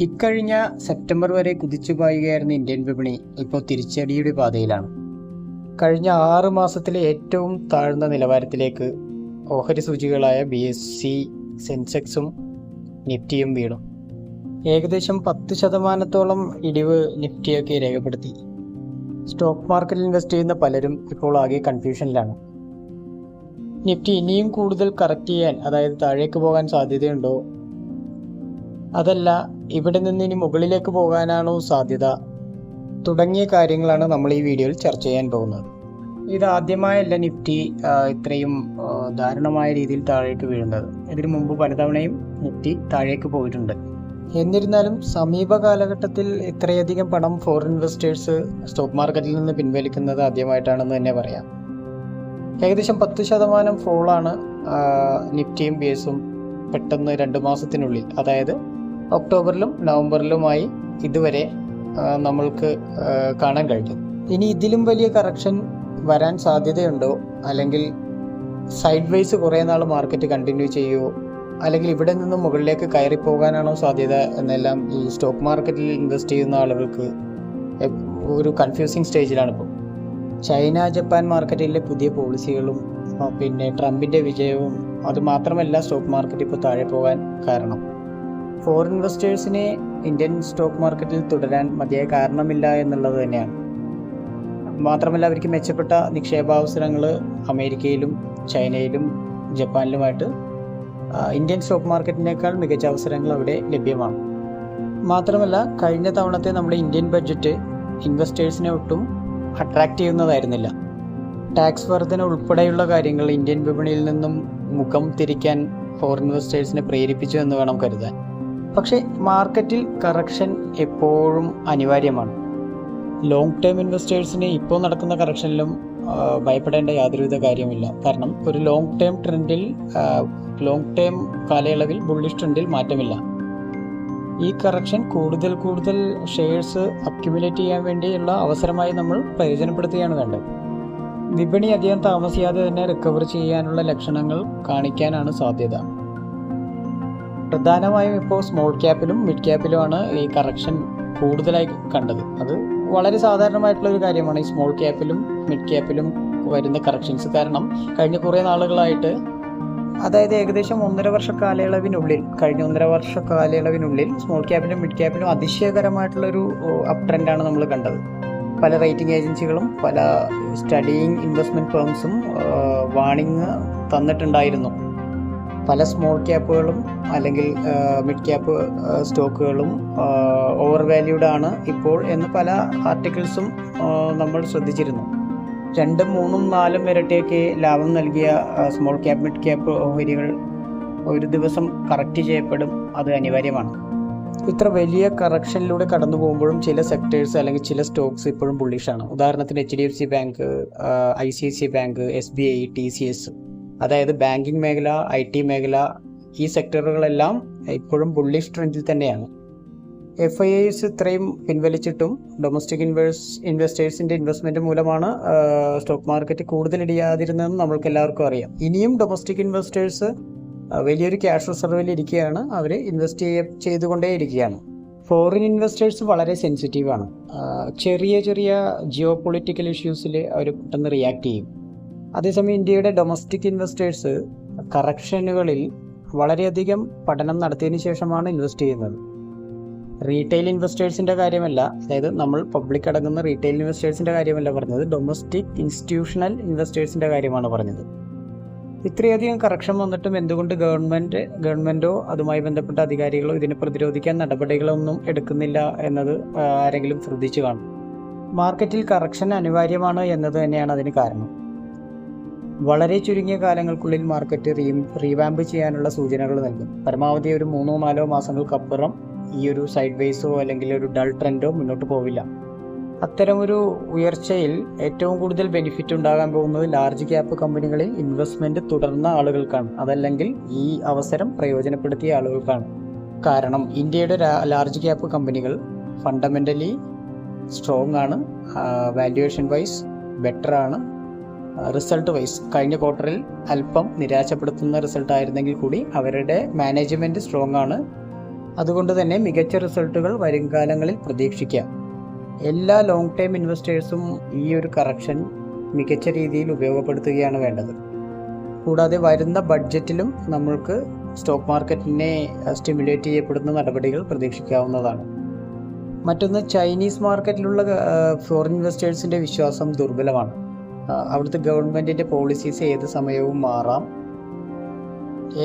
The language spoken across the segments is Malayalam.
ഇക്കഴിഞ്ഞ സെപ്റ്റംബർ വരെ കുതിച്ചുപായുകയായിരുന്ന ഇന്ത്യൻ വിപണി ഇപ്പോൾ തിരിച്ചടിയുടെ പാതയിലാണ്. കഴിഞ്ഞ 6 മാസത്തിലെ ഏറ്റവും താഴ്ന്ന നിലവാരത്തിലേക്ക് ഓഹരി സൂചികളായ BSE, സെൻസെക്സും നിഫ്റ്റിയും വീണു. ഏകദേശം 10% ഇടിവ് നിഫ്റ്റിയൊക്കെ രേഖപ്പെടുത്തി. സ്റ്റോക്ക് മാർക്കറ്റിൽ ഇൻവെസ്റ്റ് ചെയ്യുന്ന പലരും ഇപ്പോൾ ആകെ കൺഫ്യൂഷനിലാണ്. നിഫ്റ്റി ഇനിയും കൂടുതൽ കറക്റ്റ് ചെയ്യാൻ, അതായത് താഴേക്ക് പോകാൻ സാധ്യതയുണ്ടോ, അതല്ല ഇവിടെ നിന്ന് ഇനി മുകളിലേക്ക് പോകാനാണോ സാധ്യത, തുടങ്ങിയ കാര്യങ്ങളാണ് നമ്മൾ ഈ വീഡിയോയിൽ ചർച്ച ചെയ്യാൻ പോകുന്നത്. ഇതാദ്യമായല്ല നിഫ്റ്റി ഇത്രയും ദാരുണമായ രീതിയിൽ താഴേക്ക് വീഴുന്നത്. ഇതിനു മുമ്പ് പലതവണയും നിഫ്റ്റി താഴേക്ക് പോയിട്ടുണ്ട്. എന്നിരുന്നാലും സമീപ കാലഘട്ടത്തിൽ ഇത്രയധികം പണം ഫോറിൻ ഇൻവെസ്റ്റേഴ്സ് സ്റ്റോക്ക് മാർക്കറ്റിൽ നിന്ന് പിൻവലിക്കുന്നത് ആദ്യമായിട്ടാണെന്ന് തന്നെ പറയാം. ഏകദേശം 10% ഫോളാണ് നിഫ്റ്റിയും BSEയും പെട്ടെന്ന് 2 മാസത്തിനുള്ളിൽ, അതായത് ഒക്ടോബറിലും നവംബറിലുമായി ഇതുവരെ നമ്മൾക്ക് കാണാൻ കഴിഞ്ഞു. ഇനി ഇതിലും വലിയ കറക്ഷൻ വരാൻ സാധ്യതയുണ്ടോ, അല്ലെങ്കിൽ സൈഡ് വൈസ് കുറേ നാൾ മാർക്കറ്റ് കണ്ടിന്യൂ ചെയ്യുമോ, അല്ലെങ്കിൽ ഇവിടെ നിന്ന് മുകളിലേക്ക് കയറി പോകാനാണോ സാധ്യത എന്നെല്ലാം ഈ സ്റ്റോക്ക് മാർക്കറ്റിൽ ഇൻവെസ്റ്റ് ചെയ്യുന്ന ആളുകൾക്ക് ഒരു കൺഫ്യൂസിങ് സ്റ്റേജിലാണ് ഇപ്പോൾ. ചൈന, ജപ്പാൻ മാർക്കറ്റിലെ പുതിയ പോളിസികളും പിന്നെ ട്രംപിൻ്റെ വിജയവും അതുമാത്രമല്ല സ്റ്റോക്ക് മാർക്കറ്റ് ഇപ്പോൾ താഴെ പോകാൻ കാരണം. ഫോറിൻ ഇൻവെസ്റ്റേഴ്സിനെ ഇന്ത്യൻ സ്റ്റോക്ക് മാർക്കറ്റിൽ തുടരാൻ മതിയായ കാരണമില്ല എന്നുള്ളത് തന്നെയാണ്. മാത്രമല്ല അവർക്ക് മെച്ചപ്പെട്ട നിക്ഷേപാവസരങ്ങൾ അമേരിക്കയിലും ചൈനയിലും ജപ്പാനിലുമായിട്ട് ഇന്ത്യൻ സ്റ്റോക്ക് മാർക്കറ്റിനേക്കാൾ മികച്ച അവസരങ്ങൾ അവിടെ ലഭ്യമാണ്. മാത്രമല്ല കഴിഞ്ഞ തവണത്തെ നമ്മുടെ ഇന്ത്യൻ ബഡ്ജറ്റ് ഇൻവെസ്റ്റേഴ്സിനെ ഒട്ടും അട്രാക്റ്റ് ചെയ്യുന്നതായിരുന്നില്ല. ടാക്സ് വർധന ഉൾപ്പെടെയുള്ള കാര്യങ്ങൾ ഇന്ത്യൻ വിപണിയിൽ നിന്നും മുഖം തിരിക്കാൻ ഫോറിൻ ഇൻവെസ്റ്റേഴ്സിനെ പ്രേരിപ്പിച്ചു എന്ന് വേണം കരുതാൻ. പക്ഷേ മാർക്കറ്റിൽ കറക്ഷൻ എപ്പോഴും അനിവാര്യമാണ്. ലോങ് ടേം ഇൻവെസ്റ്റേഴ്സിന് ഇപ്പോൾ നടക്കുന്ന കറക്ഷനിലും ഭയപ്പെടേണ്ട യാതൊരുവിധ കാര്യമില്ല. കാരണം ഒരു ലോങ് ടേം കാലയളവിൽ ബുള്ളിഷ് ട്രെൻഡിൽ മാറ്റമില്ല. ഈ കറക്ഷൻ കൂടുതൽ ഷെയർസ് അക്യുമുലേറ്റ് ചെയ്യാൻ വേണ്ടിയുള്ള അവസരമായി നമ്മൾ പ്രയോജനപ്പെടുത്തുകയാണ് വേണ്ടത്. വിപണി അധികം താമസിയാതെ തന്നെ റിക്കവർ ചെയ്യാനുള്ള ലക്ഷണങ്ങൾ കാണിക്കാനാണ് സാധ്യത. പ്രധാനമായും ഇപ്പോൾ സ്മോൾ ക്യാപ്പിലും മിഡ് ക്യാപ്പിലുമാണ് ഈ കറക്ഷൻ കൂടുതലായി കണ്ടത്. അത് വളരെ സാധാരണമായിട്ടുള്ള ഒരു കാര്യമാണ് ഈ സ്മോൾ ക്യാപ്പിലും മിഡ് ക്യാപ്പിലും വരുന്ന കറക്ഷൻസ്. കാരണം കഴിഞ്ഞ കുറേ നാളുകളായിട്ട്, അതായത് ഏകദേശം കഴിഞ്ഞ 1.5 വർഷ കാലയളവിനുള്ളിൽ സ്മോൾ ക്യാപ്പിലും മിഡ് ക്യാപ്പിലും അതിശയകരമായിട്ടുള്ളൊരു അപ് ട്രെൻഡാണ് നമ്മൾ കണ്ടത്. പല റേറ്റിംഗ് ഏജൻസികളും പല സ്റ്റഡിയിങ് ഇൻവെസ്റ്റ്മെൻറ്റ് ഫേംസും വാണിംഗ് തന്നിട്ടുണ്ടായിരുന്നു. പല സ്മോൾ ക്യാപ്പുകളും അല്ലെങ്കിൽ മിഡ് ക്യാപ്പ് സ്റ്റോക്കുകളും ഓവർ വാല്യൂഡ് ആണ് ഇപ്പോൾ എന്ന് പല ആർട്ടിക്കിൾസും നമ്മൾ ശ്രദ്ധിച്ചിരുന്നു. 2, 3, 4 ഇരട്ടിയൊക്കെ ലാഭം നൽകിയ സ്മോൾ ക്യാപ്പ്, മിഡ് ക്യാപ്പ് ഓഹരികൾ ഒരു ദിവസം കറക്റ്റ് ചെയ്യപ്പെടും. അത് അനിവാര്യമാണ്. ഇത്ര വലിയ കറക്ഷനിലൂടെ കടന്നു പോകുമ്പോഴും ചില സെക്ടേഴ്സ് അല്ലെങ്കിൽ ചില സ്റ്റോക്സ് ഇപ്പോഴും ബുള്ളിഷാണ്. ഉദാഹരണത്തിന് HDFC bank, ICICI bank, SBI, TCS, അതായത് ബാങ്കിങ് മേഖല, IT മേഖല, ഈ സെക്ടറുകളെല്ലാം ഇപ്പോഴും ബുള്ളിഷ് ട്രെൻഡിൽ തന്നെയാണ്. FIIs ഇത്രയും പിൻവലിച്ചിട്ടും ഡൊമസ്റ്റിക് ഇൻവെസ്റ്റേഴ്സിൻ്റെ ഇൻവെസ്റ്റ്മെൻറ്റ് മൂലമാണ് സ്റ്റോക്ക് മാർക്കറ്റ് കൂടുതൽ ഇടിയാതിരുന്നതെന്ന് നമ്മൾക്ക് എല്ലാവർക്കും അറിയാം. ഇനിയും ഡൊമസ്റ്റിക് ഇൻവെസ്റ്റേഴ്സ് വലിയൊരു ക്യാഷ് റിസർവിൽ ഇരിക്കുകയാണ്. അവർ ഇൻവെസ്റ്റ് ചെയ്തുകൊണ്ടേയിരിക്കുകയാണ്. ഫോറിൻ ഇൻവെസ്റ്റേഴ്സ് വളരെ സെൻസിറ്റീവാണ്. ചെറിയ ജിയോ പൊളിറ്റിക്കൽ ഇഷ്യൂസിൽ അവർ പെട്ടെന്ന് റിയാക്ട് ചെയ്യും. അതേസമയം ഇന്ത്യയുടെ ഡൊമസ്റ്റിക് ഇൻവെസ്റ്റേഴ്സ് കറക്ഷനുകളിൽ വളരെയധികം പഠനം നടത്തിയതിനു ശേഷമാണ് ഇൻവെസ്റ്റ് ചെയ്യുന്നത്. റീറ്റെയിൽ ഇൻവെസ്റ്റേഴ്സിൻ്റെ കാര്യമല്ല, അതായത് നമ്മൾ പബ്ലിക് അടങ്ങുന്ന റീറ്റെയിൽ ഇൻവെസ്റ്റേഴ്സിൻ്റെ കാര്യമല്ല പറഞ്ഞത്, ഡൊമസ്റ്റിക് ഇൻസ്റ്റിറ്റ്യൂഷണൽ ഇൻവെസ്റ്റേഴ്സിൻ്റെ കാര്യമാണ് പറഞ്ഞത്. ഇത്രയധികം കറക്ഷൻ വന്നിട്ടും എന്തുകൊണ്ട് ഗവൺമെൻറ്റോ അതുമായി ബന്ധപ്പെട്ട അധികാരികളോ ഇതിനെ പ്രതിരോധിക്കാൻ നടപടികളൊന്നും എടുക്കുന്നില്ല എന്നത് ആരെങ്കിലും ശ്രദ്ധിച്ചു കാണും. മാർക്കറ്റിൽ കറക്ഷൻ അനിവാര്യമാണ് എന്നത് തന്നെയാണ് അതിന് കാരണം. വളരെ ചുരുങ്ങിയ കാലങ്ങൾക്കുള്ളിൽ മാർക്കറ്റ് റീവാമ്പ് ചെയ്യാനുള്ള സൂചനകൾ നൽകും. പരമാവധി ഒരു 3-4 മാസങ്ങൾക്കപ്പുറം ഈ ഒരു സൈഡ് വേസോ അല്ലെങ്കിൽ ഒരു ഡൾ ട്രെൻഡോ മുന്നോട്ട് പോവില്ല. അത്തരമൊരു ഉയർച്ചയിൽ ഏറ്റവും കൂടുതൽ ബെനിഫിറ്റ് ഉണ്ടാകാൻ പോകുന്നത് ലാർജ് ക്യാപ്പ് കമ്പനികളിൽ ഇൻവെസ്റ്റ്മെൻറ്റ് തുടർന്ന ആളുകൾക്കാണ്, അതല്ലെങ്കിൽ ഈ അവസരം പ്രയോജനപ്പെടുത്തിയ ആളുകൾക്കാണ്. കാരണം ഇന്ത്യയുടെ ലാർജ് ക്യാപ്പ് കമ്പനികൾ ഫണ്ടമെൻ്റലി സ്ട്രോങ് ആണ്, വാല്യുവേഷൻ വൈസ് ബെറ്റർ ആണ്, റിസൾട്ട് വൈസ് കഴിഞ്ഞ ക്വാർട്ടറിൽ അല്പം നിരാശപ്പെടുത്തുന്ന റിസൾട്ട് ആയിരുന്നെങ്കിൽ കൂടി അവരുടെ മാനേജ്മെൻറ്റ് സ്ട്രോങ് ആണ്. അതുകൊണ്ട് തന്നെ മികച്ച റിസൾട്ടുകൾ വരും കാലങ്ങളിൽ പ്രതീക്ഷിക്കാം. എല്ലാ ലോങ് ടൈം ഇൻവെസ്റ്റേഴ്സും ഈ ഒരു കറക്ഷൻ മികച്ച രീതിയിൽ ഉപയോഗപ്പെടുത്തുകയാണ് വേണ്ടത്. കൂടാതെ വരുന്ന ബഡ്ജറ്റിലും നമ്മൾക്ക് സ്റ്റോക്ക് മാർക്കറ്റിനെ സ്റ്റിമുലേറ്റ് ചെയ്യപ്പെടുന്ന നടപടികൾ പ്രതീക്ഷിക്കാവുന്നതാണ്. മറ്റൊന്ന്, ചൈനീസ് മാർക്കറ്റിലുള്ള ഫോറിൻ ഇൻവെസ്റ്റേഴ്സിൻ്റെ വിശ്വാസം ദുർബലമാണ്. അവിടുത്തെ ഗവൺമെൻറ്റിൻ്റെ പോളിസീസ് ഏത് സമയവും മാറാം.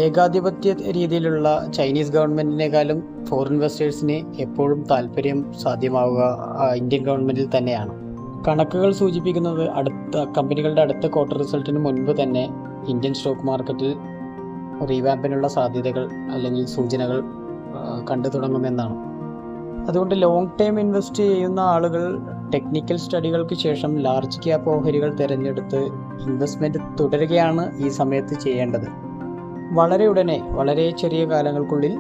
ഏകാധിപത്യ രീതിയിലുള്ള ചൈനീസ് ഗവൺമെൻറ്റിനേക്കാളും ഫോറിൻ ഇൻവെസ്റ്റേഴ്സിന് എപ്പോഴും താല്പര്യം സാധ്യമാവുക ഇന്ത്യൻ ഗവൺമെൻറ്റിൽ തന്നെയാണ്. കണക്കുകൾ സൂചിപ്പിക്കുന്നത് കമ്പനികളുടെ അടുത്ത ക്വാർട്ടർ റിസൾട്ടിന് മുൻപ് തന്നെ ഇന്ത്യൻ സ്റ്റോക്ക് മാർക്കറ്റിൽ റീവാമ്പിനുള്ള സാധ്യതകൾ അല്ലെങ്കിൽ സൂചനകൾ കണ്ടു തുടങ്ങുമെന്നാണ്. അതുകൊണ്ട് ലോങ് ടൈം ഇൻവെസ്റ്റ് ചെയ്യുന്ന ആളുകൾ ടെക്നിക്കൽ സ്റ്റഡികൾക്ക് ശേഷം ലാർജ് ക്യാപ്പ് ഓഹരികൾ തിരഞ്ഞെടുത്ത് ഇൻവെസ്റ്റ്മെൻറ്റ് തുടരുകയാണ് ഈ സമയത്ത് ചെയ്യേണ്ടത്. വളരെ ചെറിയ കാലങ്ങൾക്കുള്ളിൽ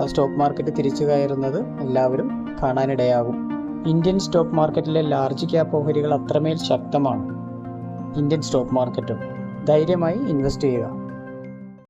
സ്റ്റോക്ക് മാർക്കറ്റ് തിരിച്ചു കയറുന്നത് എല്ലാവരും കാണാനിടയാകും. ഇന്ത്യൻ സ്റ്റോക്ക് മാർക്കറ്റിലെ ലാർജ് ക്യാപ്പ് ഓഹരികൾ അത്രമേൽ ശക്തമാണ്. ഇന്ത്യൻ സ്റ്റോക്ക് മാർക്കറ്റും ധൈര്യമായി ഇൻവെസ്റ്റ് ചെയ്യുക.